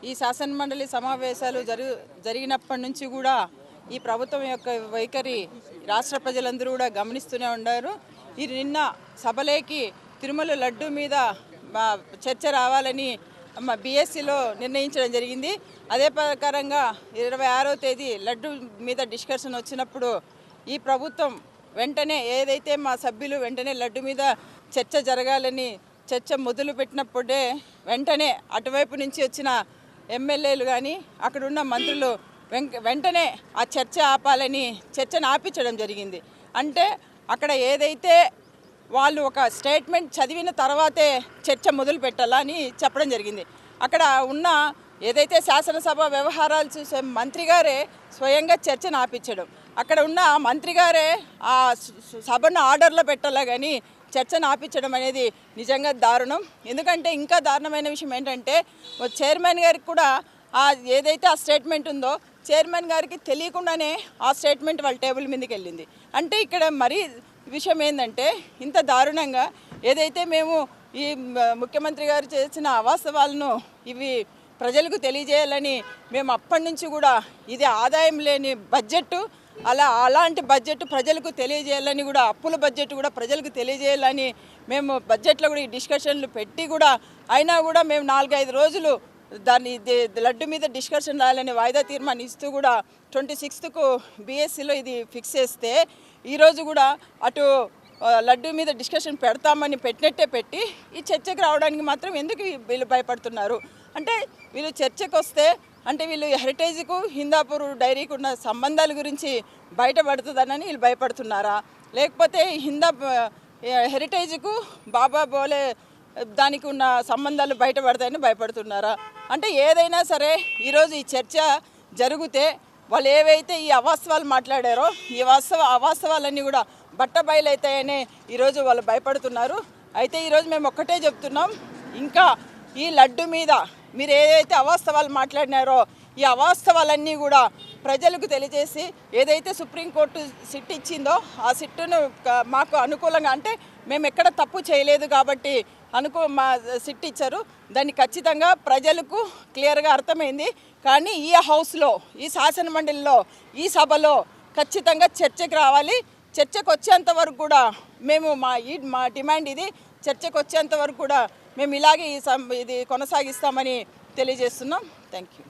ఈ శాసనమండలి సమావేశాలు జరిగినప్పటి నుంచి కూడా ఈ ప్రభుత్వం యొక్క వైఖరి రాష్ట్ర ప్రజలందరూ కూడా గమనిస్తూనే ఉన్నారు. ఈ నిన్న సభలోకి తిరుమల లడ్డు మీద చర్చ రావాలని బీఎస్సీలో నిర్ణయించడం జరిగింది. అదే ప్రకారంగా 26వ తేదీ లడ్డు మీద డిస్కషన్ వచ్చినప్పుడు ఈ ప్రభుత్వం వెంటనే ఏదైతే మా సభ్యులు వెంటనే లడ్డు మీద చర్చ జరగాలని చర్చ మొదలు పెట్టినప్పుడే వెంటనే అటువైపు నుంచి వచ్చిన ఎమ్మెల్యేలు కానీ అక్కడున్న మంత్రులు వెంటనే ఆ చర్చ ఆపాలని చర్చను ఆపించడం జరిగింది. అంటే అక్కడ ఏదైతే వాళ్ళు ఒక స్టేట్మెంట్ చదివిన తర్వాతే చర్చ మొదలు పెట్టాలని చెప్పడం జరిగింది. అక్కడ ఉన్న ఏదైతే శాసనసభ వ్యవహారాలు చూసే మంత్రి గారే స్వయంగా చర్చను ఆపించడం, అక్కడ ఉన్న మంత్రి గారే ఆ సభను ఆర్డర్లో పెట్టాలా కానీ చర్చను ఆపించడం అనేది నిజంగా దారుణం. ఎందుకంటే ఇంకా దారుణమైన విషయం ఏంటంటే చైర్మన్ గారికి కూడా ఏదైతే ఆ స్టేట్మెంట్ ఉందో చైర్మన్ గారికి తెలియకుండానే ఆ స్టేట్మెంట్ వాళ్ళ టేబుల్ మీదకి వెళ్ళింది. అంటే ఇక్కడ మరీ విషయం ఏంటంటే ఇంత దారుణంగా ఏదైతే మేము ఈ ముఖ్యమంత్రి గారు చేసిన అవాస్తవాలను ఇవి ప్రజలకు తెలియజేయాలని మేము అప్పటి నుంచి కూడా ఇది ఆదాయం లేని బడ్జెట్, అలాంటి బడ్జెట్ ప్రజలకు తెలియజేయాలని కూడా అప్పుల బడ్జెట్ కూడా ప్రజలకు తెలియజేయాలని మేము బడ్జెట్లో కూడా ఈ డిస్కషన్లు పెట్టి కూడా అయినా కూడా మేము 4-5 రోజులు దాన్ని లడ్డు మీద డిస్కషన్ రాయాలని వాయిదా తీర్మానం ఇస్తూ కూడా 26కు బీఎస్సీలో ఇది ఫిక్స్ చేస్తే ఈరోజు కూడా అటు లడ్డు మీద డిస్కషన్ పెడతామని పెట్టినట్టే పెట్టి ఈ చర్చకు రావడానికి మాత్రం ఎందుకు వీళ్ళు భయపడుతున్నారు? అంటే వీళ్ళు చర్చకు వస్తే అంటే వీళ్ళు హెరిటేజ్కు హిందాపూర్ డైరీకి ఉన్న సంబంధాల గురించి బయటపడుతుందనని వీళ్ళు భయపడుతున్నారా? లేకపోతే హెరిటేజ్కు బాబా బోలే దానికి ఉన్న సంబంధాలు బయటపడతాయని భయపడుతున్నారా? అంటే ఏదైనా సరే ఈరోజు ఈ చర్చ జరిగితే వాళ్ళు ఏవైతే ఈ అవాస్తవాలు మాట్లాడారో ఈ అవాస్తవాలన్నీ కూడా బట్టబయలవుతాయని ఈరోజు వాళ్ళు భయపడుతున్నారు. అయితే ఈరోజు మేము ఒక్కటే చెప్తున్నాం, ఇంకా ఈ లడ్డు మీద మీరు ఏదైతే అవాస్తవాలు మాట్లాడినారో ఈ అవాస్తవాలన్నీ కూడా ప్రజలకు తెలియజేసి ఏదైతే సుప్రీంకోర్టు సిట్ ఇచ్చిందో ఆ సిట్టును మాకు అనుకూలంగా, అంటే మేము ఎక్కడ తప్పు చేయలేదు కాబట్టి మా సిట్ ఇచ్చారు, దాన్ని ఖచ్చితంగా ప్రజలకు క్లియర్గా అర్థమైంది. కానీ ఈ హౌస్లో ఈ శాసనమండలిలో ఈ సభలో ఖచ్చితంగా చర్చకు రావాలి. చర్చకు వచ్చేంత వరకు కూడా మేము మా డిమాండ్ ఇది, చర్చకు వచ్చేంత వరకు కూడా మేము ఇలాగే ఇది కొనసాగిస్తామని తెలియజేస్తున్నాం. Thank you.